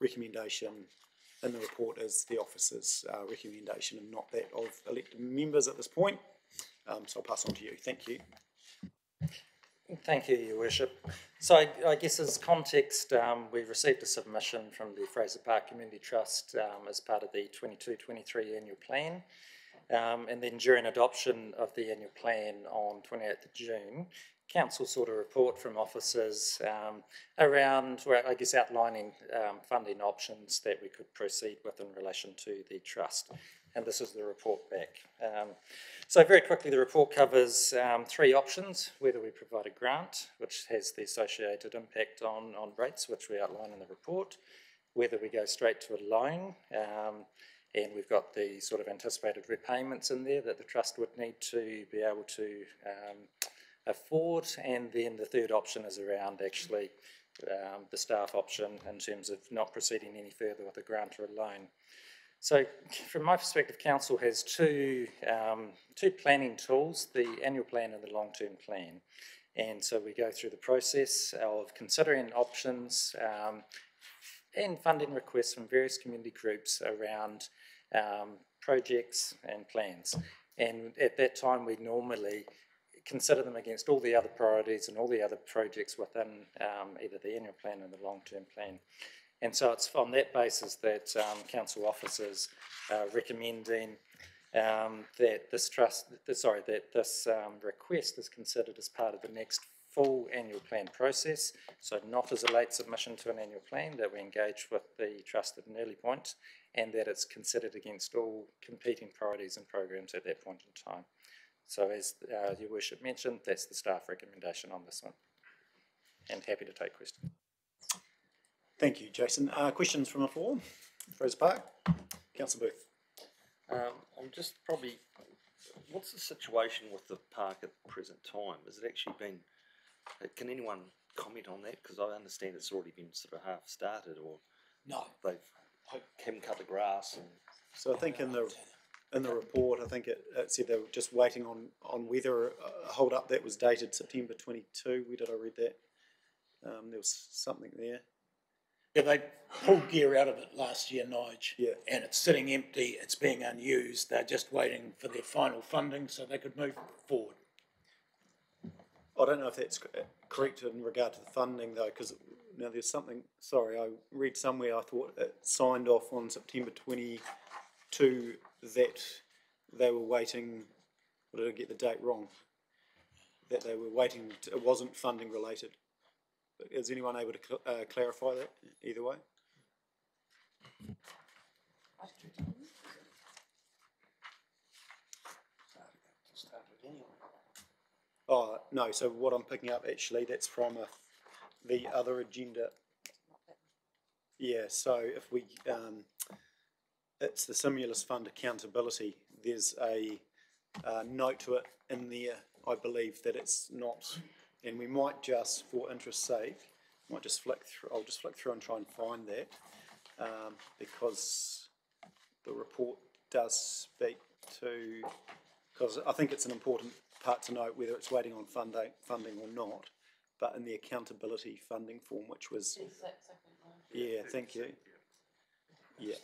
recommendation in the report is the officer's recommendation and not that of elected members at this point. So I'll pass on to you. Thank you. Thank you, Your Worship. So I guess as context, we received a submission from the Fraser Park Community Trust as part of the 22-23 annual plan. And then during adoption of the annual plan on 28th of June, Council sought a report from officers around, well, I guess, outlining funding options that we could proceed with in relation to the trust. And this is the report back. So very quickly, the report covers three options: whether we provide a grant, which has the associated impact on rates, which we outline in the report, whether we go straight to a loan, and we've got the sort of anticipated repayments in there that the trust would need to be able to afford, and then the third option is around actually the staff option in terms of not proceeding any further with a grant or a loan. So from my perspective, Council has two planning tools, the annual plan and the long-term plan. And so we go through the process of considering options and funding requests from various community groups around projects and plans. And at that time, we normally consider them against all the other priorities and all the other projects within either the annual plan and the long-term plan. And so it's on that basis that council officers are recommending that this request is considered as part of the next full annual plan process, so not as a late submission to an annual plan, that we engage with the trust at an early point, and that it's considered against all competing priorities and programs at that point in time. So as Your Worship mentioned, that's the staff recommendation on this one. And happy to take questions. Thank you, Jason. Questions from the floor? Fraser Park. Councillor Booth. I'm just probably, what's the situation with the park at the present time? Has it actually been, can anyone comment on that? Because I understand it's already been sort of half started, or no, they haven't cut the grass. And so I think in the report, I think it said they were just waiting on whether a hold up that was dated September 22. Where did I read that? There was something there. Yeah, they pulled gear out of it last year, Nige. Yeah. And it's sitting empty, it's being unused. They're just waiting for their final funding so they could move forward. I don't know if that's correct in regard to the funding though, because now there's something, sorry, I read somewhere I thought it signed off on September 22 that they were waiting, or did I get the date wrong? That they were waiting, it wasn't funding related. Is anyone able to clarify that either way? Oh, no, so what I'm picking up actually, that's from the other agenda. Yeah, so if we, it's the Stimulus Fund accountability. There's a note to it in there, I believe, that it's not. And we might just, for interest's sake, might just flick through. I'll just flick through and try and find that because the report does speak to. Because I think it's an important part to note whether it's waiting on funding or not. But in the accountability funding form, which was, yeah, thank you. Yeah.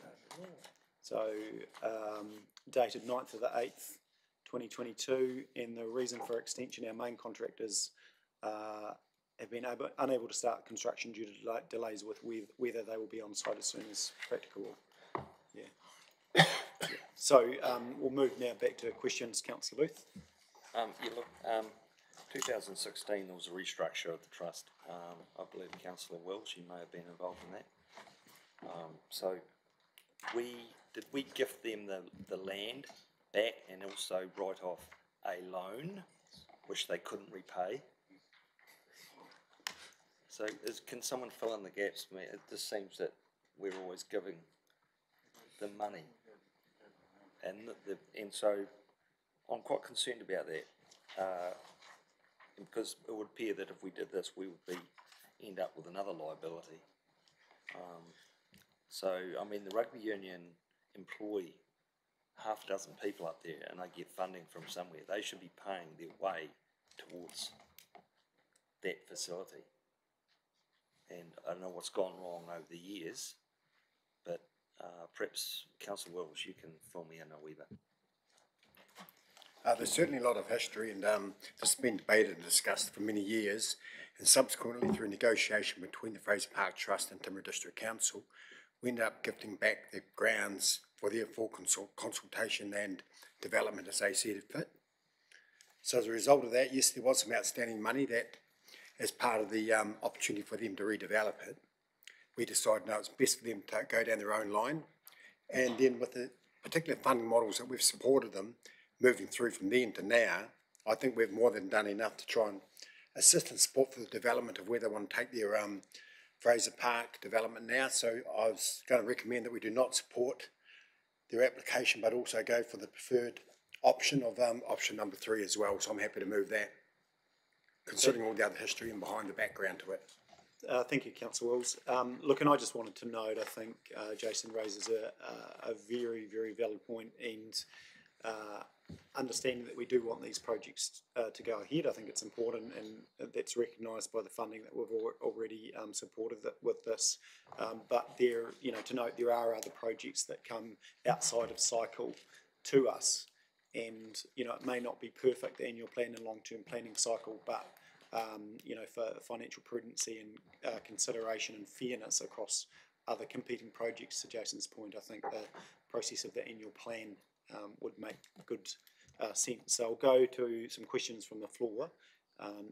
So dated 9th of the 8th, 2022, and the reason for extension, our main contractors have been unable to start construction due to delays with whether they will be on site as soon as practicable. Yeah. Yeah. So we'll move now back to questions, Councillor Booth. Yeah, look, 2016 there was a restructure of the trust. I believe Councillor Welsh, you may have been involved in that. So did we gift them the land back and also write off a loan which they couldn't repay? So can someone fill in the gaps for me? It just seems that we're always giving the money, and so I'm quite concerned about that, because it would appear that if we did this, we would end up with another liability. So I mean, the rugby union employ half a dozen people up there, and they get funding from somewhere. They should be paying their way towards that facility. And I don't know what's gone wrong over the years, perhaps Councillor Wills, you can fill me in a wee bit. There's certainly a lot of history, and this has been debated and discussed for many years, and subsequently through negotiation between the Fraser Park Trust and Timaru District Council, we ended up gifting back the grounds for their full consultation and development as they see fit. So as a result of that, yes, there was some outstanding money that, as part of the opportunity for them to redevelop it, we decided no, it's best for them to go down their own line. And then with the particular funding models that we've supported them, moving through from then to now, I think we've more than done enough to try and assist and support for the development of where they want to take their Fraser Park development now. So I was going to recommend that we do not support their application, but also go for the preferred option of option number 3 as well. So I'm happy to move that, considering all the other history and behind the background to it. Thank you, Councillor Wills. Look, and I just wanted to note, I think Jason raises a very, very valid point, and understanding that we do want these projects to go ahead. I think it's important, and that's recognised by the funding that we've already supported with this. But there, to note, there are other projects that come outside of cycle to us, and it may not be perfect, the annual plan and long-term planning cycle, but for financial prudency and consideration and fairness across other competing projects, to Jason's point, I think the process of the annual plan would make good sense. So I'll go to some questions from the floor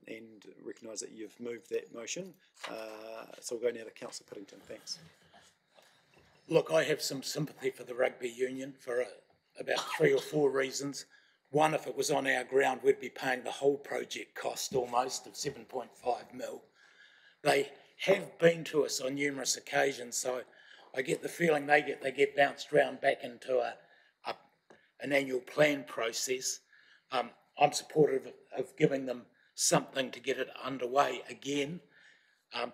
and recognise that you've moved that motion. So we'll go now to Councillor Piddington. Thanks. Look, I have some sympathy for the rugby union for about 3 or 4 reasons. One, if it was on our ground, we'd be paying the whole project cost almost of 7.5 mil. They have been to us on numerous occasions, so I get the feeling they get bounced round back into an annual plan process. I'm supportive of giving them something to get it underway again.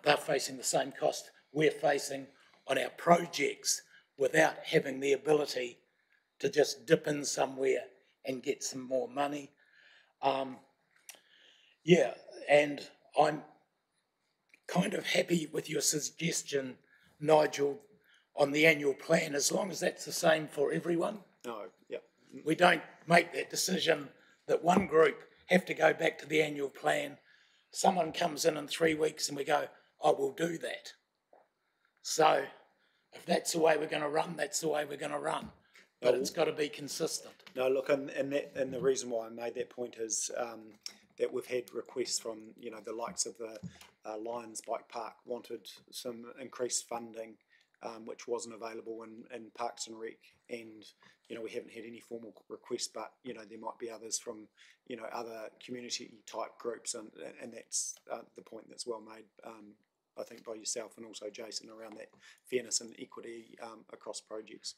They're facing the same cost we're facing on our projects without having the ability to just dip in somewhere and get some more money. And I'm kind of happy with your suggestion, Nigel, on the annual plan, as long as that's the same for everyone. No, yeah. We don't make that decision that one group have to go back to the annual plan. Someone comes in 3 weeks and we go, oh, we'll do that. So if that's the way we're going to run, that's the way we're going to run. But it's got to be consistent. No, look, and the reason why I made that point is that we've had requests from the likes of the Lions Bike Park wanted some increased funding, which wasn't available in Parks and Rec, and we haven't had any formal requests, but there might be others from other community type groups, and that's the point that's well made. I think by yourself and also Jason around that fairness and equity across projects.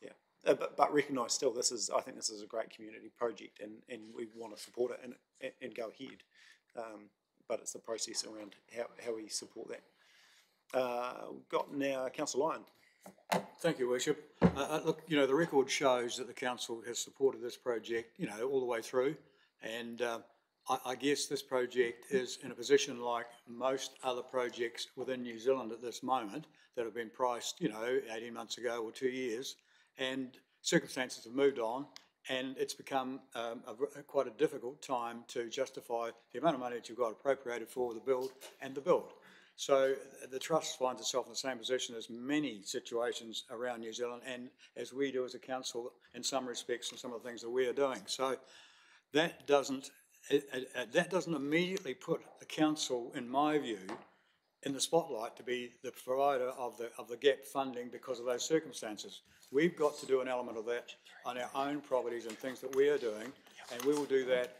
Yeah. But recognise still, I think this is a great community project, and we want to support it and go ahead. But it's the process around how we support that. We've got now Councillor Lyon. Thank you, Worship. Look, the record shows that the council has supported this project, all the way through, and I guess this project is in a position like most other projects within New Zealand at this moment that have been priced, 18 months ago or 2 years. And circumstances have moved on, and it's become quite a difficult time to justify the amount of money that you've got appropriated for the build and the build. So the Trust finds itself in the same position as many situations around New Zealand, and as we do as a council in some respects and some of the things that we are doing. So that doesn't immediately put the council, in my view, in the spotlight to be the provider of the gap funding because of those circumstances. We've got to do an element of that on our own properties and things that we are doing, and we will do that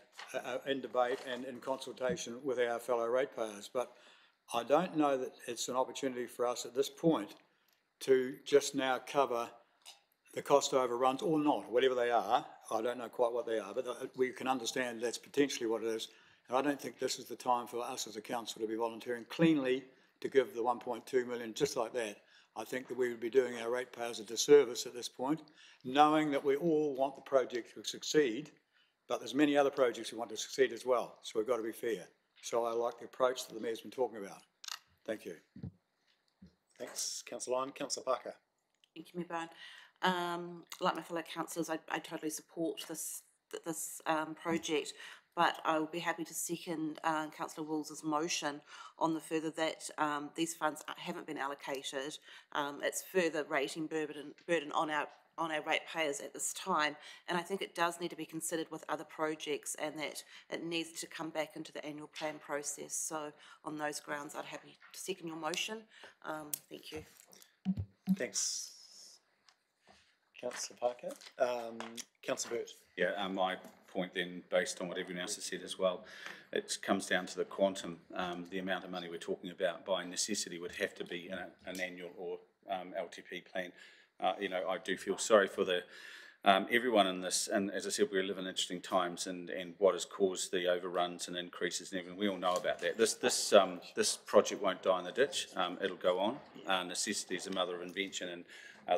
in debate and in consultation with our fellow ratepayers. But I don't know that it's an opportunity for us at this point to just now cover the cost overruns or not, whatever they are. I don't know quite what they are, but we can understand that's potentially what it is. And I don't think this is the time for us as a council to be volunteering cleanly to give the 1.2 million just like that. I think that we would be doing our ratepayers a disservice at this point, knowing that we all want the project to succeed, but there's many other projects we want to succeed as well, so we've got to be fair. So I like the approach that the Mayor's been talking about. Thank you. Thanks, Councillor Lyon. Councillor Parker. Thank you, Mayor Bowen. Like my fellow councillors, I totally support this project, but I will be happy to second Councillor Wools's motion on the further that these funds haven't been allocated. It's further rating burden on our ratepayers at this time, and I think it does need to be considered with other projects, and that it needs to come back into the annual plan process. So on those grounds, I'd happy to second your motion. Thank you. Thanks, Councillor Parker. Councillor Burt. Yeah, my point then, based on what everyone else has said as well, it comes down to the quantum. The amount of money we're talking about by necessity would have to be in an annual or LTP plan. I do feel sorry for the everyone in this, and as I said, we live in interesting times, and what has caused the overruns and increases and everything. We all know about that. This project won't die in the ditch. It'll go on. Necessity is the mother of invention, and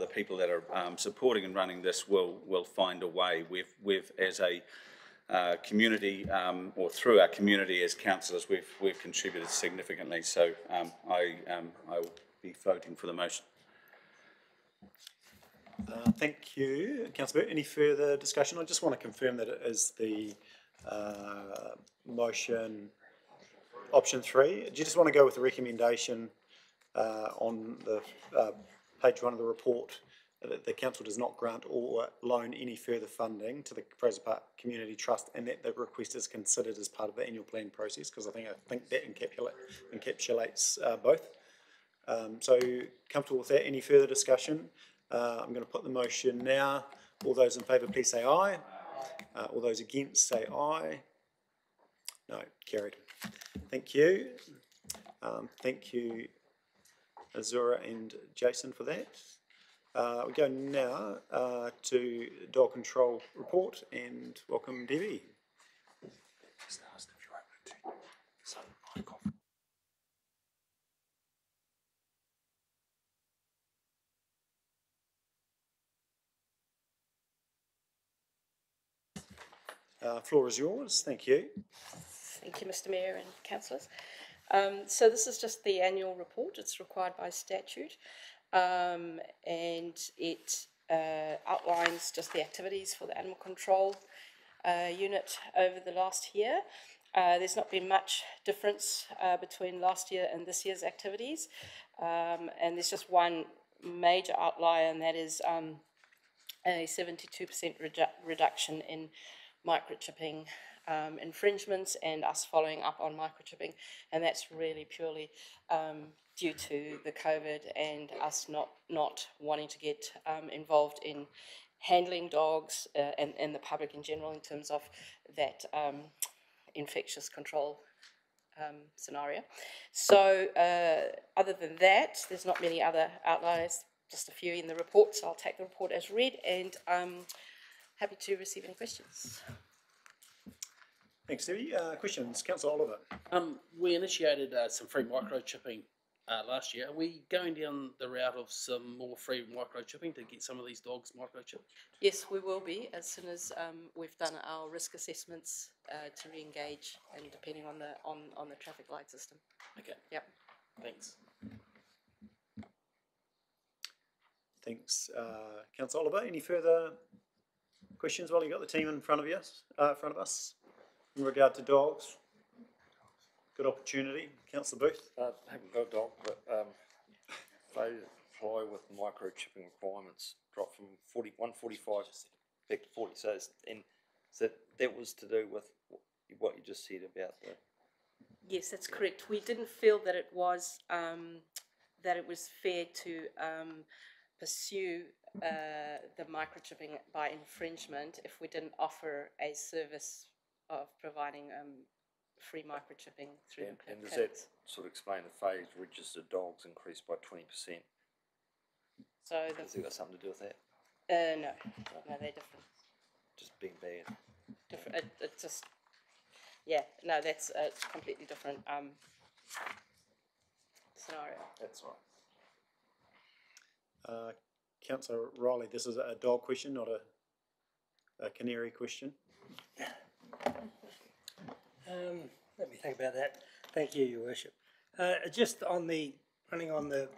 the people that are supporting and running this will find a way. We've as a community, or through our community as councillors, we've contributed significantly. So I will be voting for the motion. Thank you, Councillor Burt. Any further discussion? I just want to confirm that it is the motion option 3. Do you just want to go with the recommendation on the page 1 of the report that the council does not grant or loan any further funding to the Fraser Park Community Trust, and that the request is considered as part of the annual plan process? Because I think that encapsulates both. So comfortable with that? Any further discussion? I'm going to put the motion now. All those in favour, please say aye. All those against, say aye. No, carried. Thank you. Thank you, Azura and Jason, for that. We go now to dog control report, and welcome, Debbie. Floor is yours. Thank you. Thank you, Mr. Mayor and councillors. So this is just the annual report. It's required by statute, and it outlines just the activities for the animal control unit over the last year. There's not been much difference between last year and this year's activities, and there's just one major outlier, and that is a 72% reduction in microchipping infringements and us following up on microchipping, and that's really purely due to the COVID and us not wanting to get involved in handling dogs and the public in general in terms of that infectious control scenario. So other than that, there's not many other outliers, just a few in the report, so I'll take the report as read, and happy to receive any questions. Thanks, Debbie. Questions? Councillor Oliver. We initiated some free microchipping last year. Are we going down the route of some more free microchipping to get some of these dogs microchipped? Yes, we will be as soon as we've done our risk assessments to re-engage, and depending on the traffic light system. Okay. Yep. Thanks. Thanks, Councillor Oliver. Any further questions while you've got the team in front of us in regard to dogs? Good opportunity. Councillor Booth. Haven't got a dog, but they comply with microchipping requirements, dropped from 145 back to 40. So that was to do with what you just said about the. Yes, that's correct. We didn't feel that it was fair to pursue the microchipping by infringement if we didn't offer a service of providing free microchipping through and does that sort of explain the phased registered dogs increased by 20%? So has it got something to do with that? No, they're different. Just being bad. Different. It just, yeah, no, that's a completely different scenario. That's right. Councillor Riley, this is a dog question, not a canary question. Let me think about that. Thank you, Your Worship. Just on running on the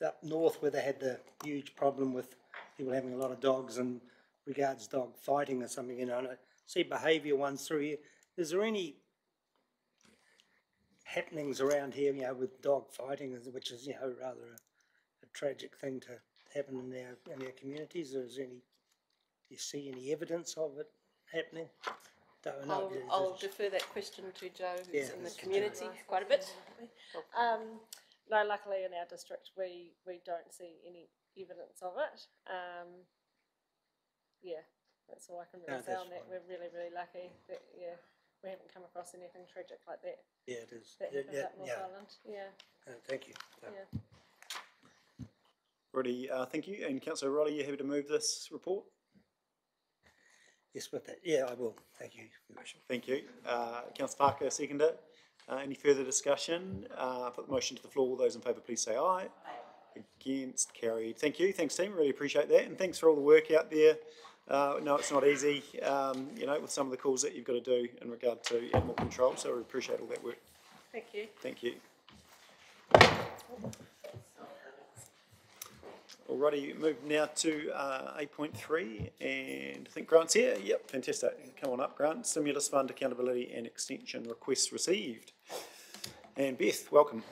up north where they had the huge problem with people having a lot of dogs and regards dog fighting or something, and I see behaviour ones through here. Is there any happenings around here, with dog fighting, which is, rather a tragic thing to happen in our communities? Or is there do you see any evidence of it happening? Don't know. I'll defer that question to Joe, who's in the Mr. community quite a bit. No, luckily in our district we don't see any evidence of it. That's all I can really say on that. We're really, really lucky that, we haven't come across anything tragic like that. Yeah, it is. That happened up North Island. Yeah. Thank you. Yeah. Roddy, thank you. And Councillor Roddy, you happy to move this report? Yes, with that. Yeah, I will. Thank you, Your Worship. Thank you. Councillor Parker, seconder. Any further discussion? Put the motion to the floor. All those in favour, please say aye. Against, carried. Thank you. Thanks, team. Really appreciate that. And thanks for all the work out there. No, it's not easy, with some of the calls that you've got to do in regard to animal control. So we appreciate all that work. Thank you. Thank you. Alrighty, move now to 8.3, and I think Grant's here. Yep, fantastic. Come on up, Grant. Stimulus Fund Accountability and Extension Requests Received. And Beth, welcome.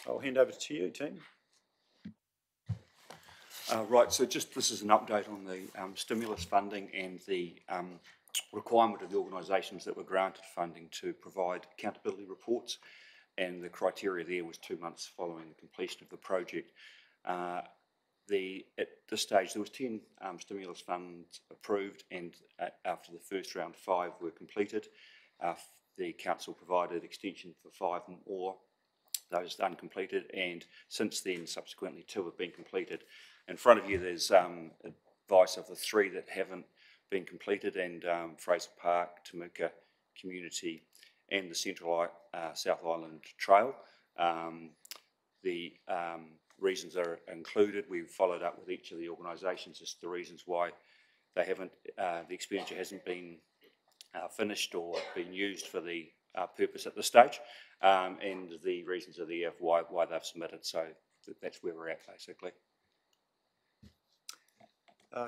I'll hand over to you, team. Right, so just this is an update on the stimulus funding and the requirement of the organisations that were granted funding to provide accountability reports, and the criteria there was 2 months following the completion of the project. At this stage there was 10 stimulus funds approved, and after the first round 5 were completed. The council provided extension for 5 more, those uncompleted, and since then subsequently 2 have been completed. In front of you there's advice of the 3 that haven't been completed, and Fraser Park, Temuka Community and the Central South Island Trail. The reasons are included. We've followed up with each of the organisations as to the reasons why they haven't, the expenditure hasn't been finished or been used for the purpose at this stage, and the reasons are there why they've submitted. So that's where we're at basically.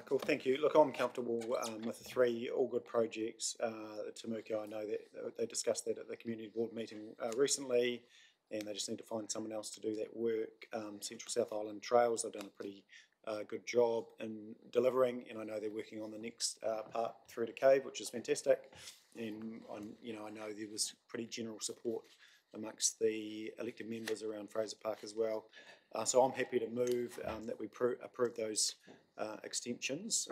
Cool, thank you. Look, I'm comfortable with the 3 all good projects. Temuka, I know that they discussed that at the community board meeting recently, and they just need to find someone else to do that work. Central South Island Trails, they've done a pretty good job in delivering, and I know they're working on the next part through to Cave, which is fantastic. And I know there was pretty general support amongst the elected members around Fraser Park as well. So I'm happy to move that we approve those extensions.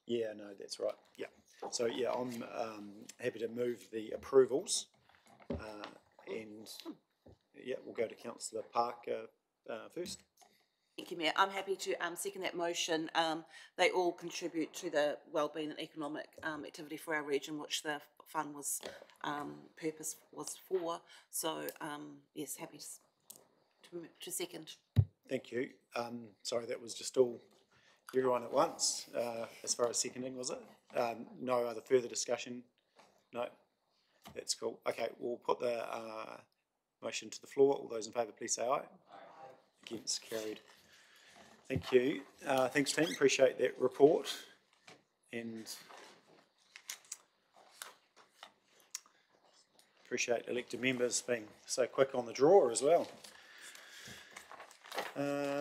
Yeah, no, that's right. Yeah. So yeah, I'm happy to move the approvals, and yeah, we'll go to Councillor Parker first. Thank you, Mayor. I'm happy to second that motion. They all contribute to the wellbeing and economic activity for our region, which the fund was purpose was for. So yes, happy to second. Thank you. Sorry, that was just all everyone at once. As far as seconding, was it? No other further discussion? No. That's cool. Okay, we'll put the motion to the floor. All those in favour, please say aye. Against, carried. Thank you. Thanks, team. Appreciate that report. And appreciate elected members being so quick on the draw as well.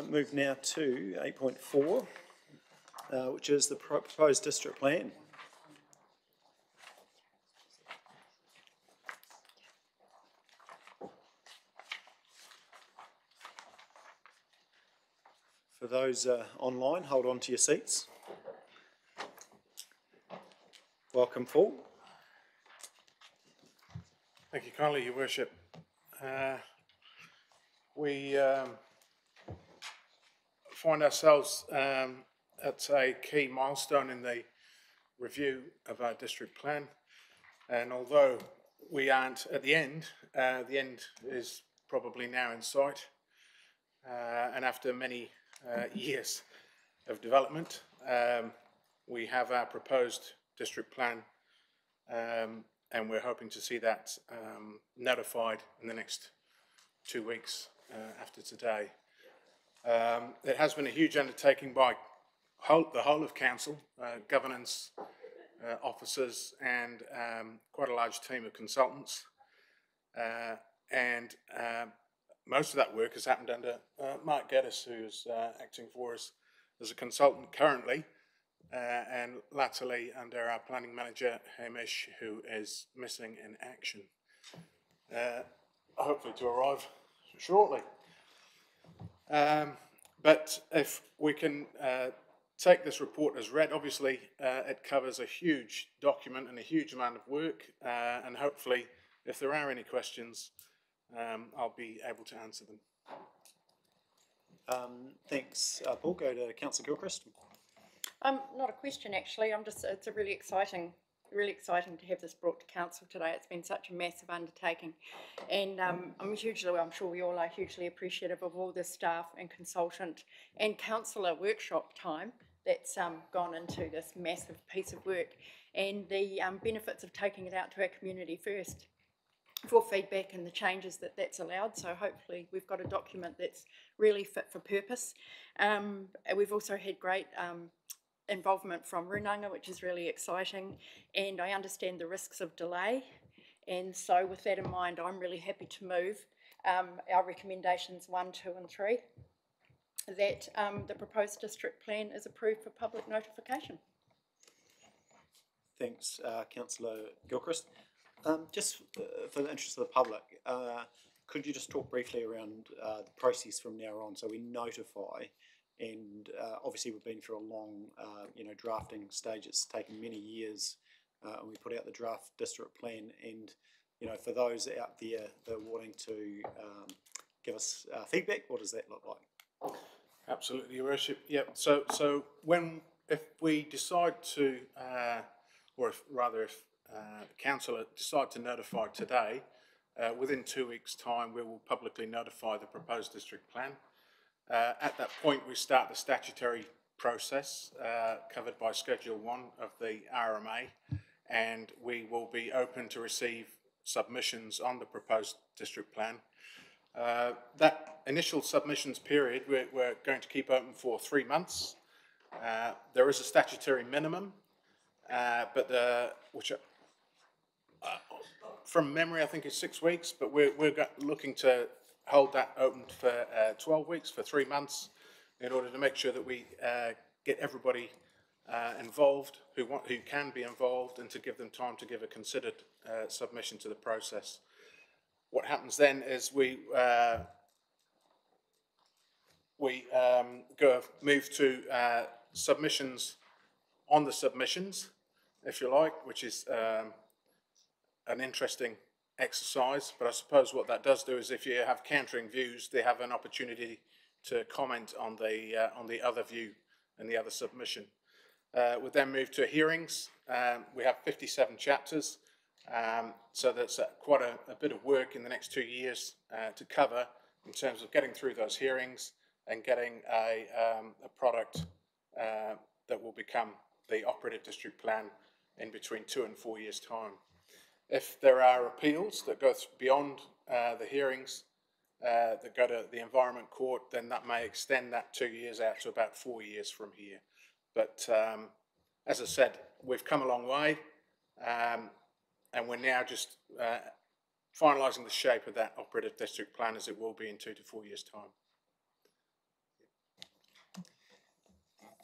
Move now to 8.4, which is the proposed district plan. For those online, hold on to your seats. Welcome, Paul. Thank you kindly, Your Worship. We find ourselves at a key milestone in the review of our district plan, and although we aren't at the end is probably now in sight, and after many years of development. We have our proposed district plan, and we're hoping to see that notified in the next 2 weeks after today. It has been a huge undertaking by the whole of council, governance officers, and quite a large team of consultants. And most of that work has happened under Mark Geddes, who is acting for us as a consultant currently, and latterly under our planning manager, Hamish, who is missing in action. Hopefully to arrive shortly. But if we can take this report as read, obviously it covers a huge document and a huge amount of work, and hopefully if there are any questions, I'll be able to answer them. Thanks, Paul. Go to Councillor Gilchrist. Not a question actually. It's a really exciting to have this brought to council today. It's been such a massive undertaking, and I'm sure we all are hugely appreciative of all the staff and consultant and councillor workshop time that's gone into this massive piece of work, and the benefits of taking it out to our community first for feedback and the changes that's allowed. So hopefully we've got a document that's really fit for purpose. We've also had great involvement from Runanga, which is really exciting, and I understand the risks of delay, and so with that in mind I'm really happy to move our recommendations 1, 2 and 3, that the proposed district plan is approved for public notification. Thanks, Councillor Gilchrist. Just for the interest of the public, could you just talk briefly around the process from now on? So we notify, and obviously we've been through a long, drafting stage. It's taken many years, and we put out the draft district plan. And for those out there that are wanting to give us feedback, what does that look like? Absolutely, Your Worship. Yep. So if we decide to, or if council decide to notify today, within 2 weeks' time we will publicly notify the proposed district plan. At that point we start the statutory process covered by Schedule 1 of the RMA, and we will be open to receive submissions on the proposed district plan. That initial submissions period we're going to keep open for 3 months. There is a statutory minimum, but which from memory I think is 6 weeks, but we're looking to hold that open for 12 weeks, for 3 months, in order to make sure that we get everybody involved who can be involved, and to give them time to give a considered submission to the process. What happens then is we move to submissions on the submissions, if you like, which is an interesting exercise, but I suppose what that does do is if you have countering views, they have an opportunity to comment on the other view and the other submission. We then move to hearings. We have 57 chapters, so that's quite a bit of work in the next 2 years to cover in terms of getting through those hearings and getting a product that will become the operative district plan in between 2 and 4 years' time. If there are appeals that go beyond the hearings that go to the Environment Court, then that may extend that 2 years out to about 4 years from here. But as I said, we've come a long way, and we're now just finalising the shape of that operative district plan as it will be in 2 to 4 years' time.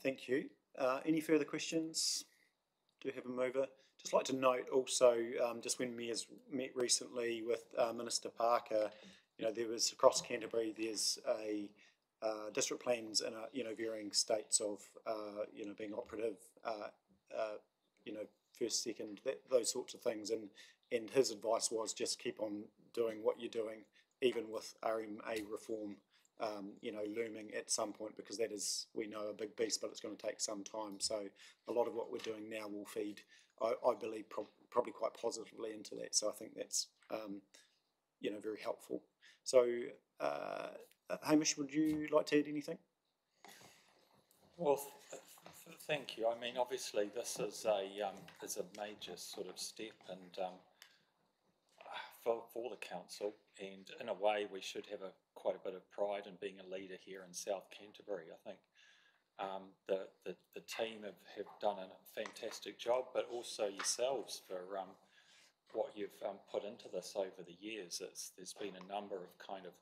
Thank you. Any further questions? Do have a mover? Just like to note also, just when Mayor's met recently with Minister Parker, there was across Canterbury, there's a district plans in varying states of being operative, first, second, those sorts of things, and his advice was just keep on doing what you're doing, even with RMA reform, looming at some point, because that is, we know, a big beast, but it's going to take some time. So a lot of what we're doing now will feed, I believe, probably quite positively into that. So I think that's, very helpful. So, Hamish, would you like to add anything? Well, thank you. I mean, obviously, this is a major sort of step, and for the council, and in a way, we should have quite a bit of pride in being a leader here in South Canterbury. I think the team have done a fantastic job, but also yourselves for what you've put into this over the years. There's been a number of kind of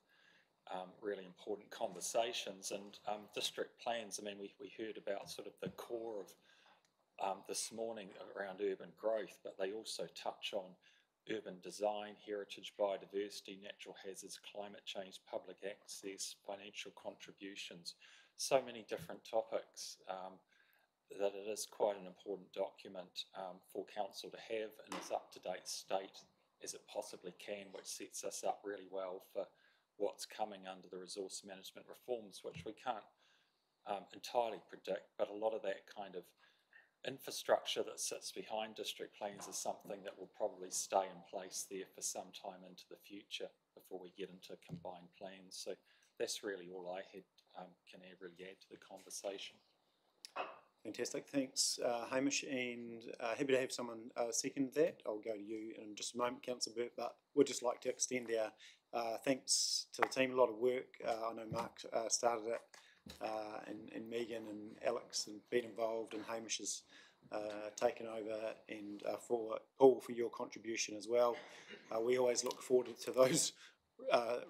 really important conversations, and district plans. I mean, we heard about sort of the core of this morning around urban growth, but they also touch on urban design, heritage, biodiversity, natural hazards, climate change, public access, financial contributions, so many different topics that it is quite an important document for council to have in its up-to-date state as it possibly can, which sets us up really well for what's coming under the resource management reforms, which we can't entirely predict, but a lot of that kind of infrastructure that sits behind district plans is something that will probably stay in place there for some time into the future before we get into combined plans. So that's really all I can really add to the conversation. Fantastic, thanks Hamish, and happy to have someone second that. I'll go to you in just a moment, Councillor Burt, but we'd just like to extend our thanks to the team. A lot of work. I know Mark started it, and Megan and Alex and been involved, and Hamish has taken over, and for Paul for your contribution as well. We always look forward to those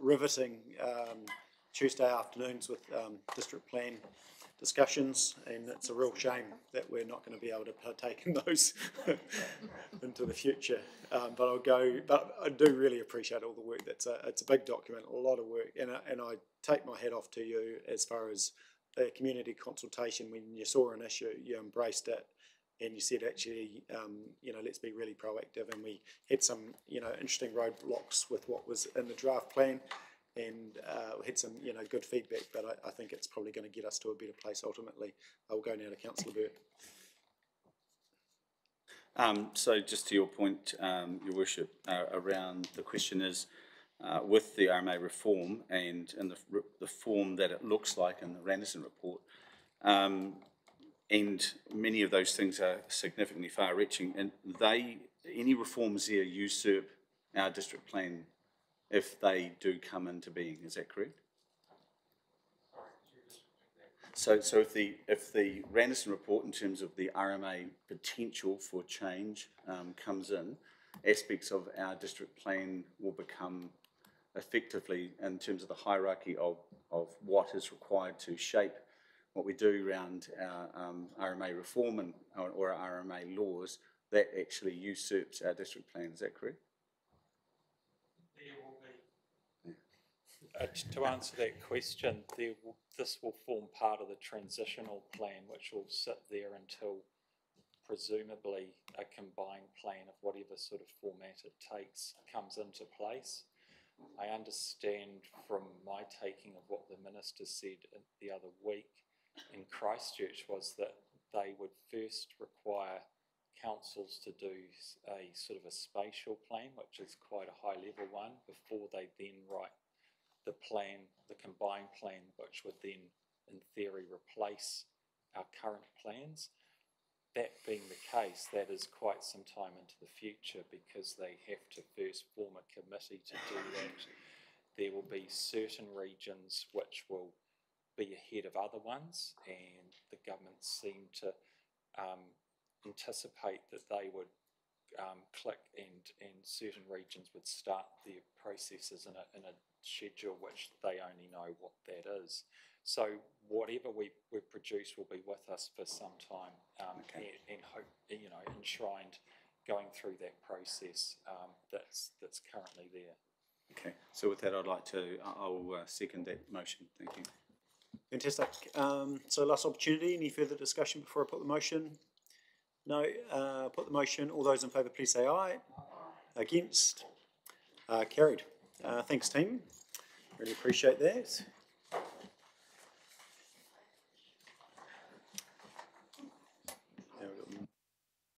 riveting Tuesday afternoons with district plan discussions, and it's a real shame that we're not going to be able to partake in those into the future. But I do really appreciate all the work. It's a big document, a lot of work, and I take my hat off to you as far as the community consultation. When you saw an issue, you embraced it, and you said, actually, let's be really proactive. And we had some, interesting roadblocks with what was in the draft plan, and we had some, good feedback. But I think it's probably going to get us to a better place ultimately. I'll go now to Councillor Burt. So just to your point, Your Worship, around the question is, with the RMA reform and in the form that it looks like in the Randerson report, and many of those things are significantly far-reaching, and any reforms there usurp our district plan if they do come into being. Is that correct? So if the Randerson report, in terms of the RMA potential for change, comes in, aspects of our district plan will become effectively, in terms of the hierarchy of what is required to shape what we do around our RMA reform or our RMA laws, that actually usurps our district plan. Is that correct? To answer that question, this will form part of the transitional plan, which will sit there until presumably a combined plan of whatever sort of format it takes comes into place. I understand from my taking of what the Minister said the other week in Christchurch was that they would first require councils to do a sort of a spatial plan, which is quite a high level one, before they then write the plan, the combined plan, which would then in theory replace our current plans. That being the case, that is quite some time into the future, because they have to first form a committee to do that. There will be certain regions which will be ahead of other ones, and the government seem to anticipate that they would click, and certain regions would start their processes in a schedule which they only know what that is. So whatever we produce will be with us for some time, and hope, enshrined going through that process that's currently there. Okay, so with that, I'll second that motion. Thank you. Fantastic. So last opportunity, any further discussion before I put the motion? No. Put the motion. All those in favour, please say aye. Against? Carried. Thanks, team. Really appreciate that.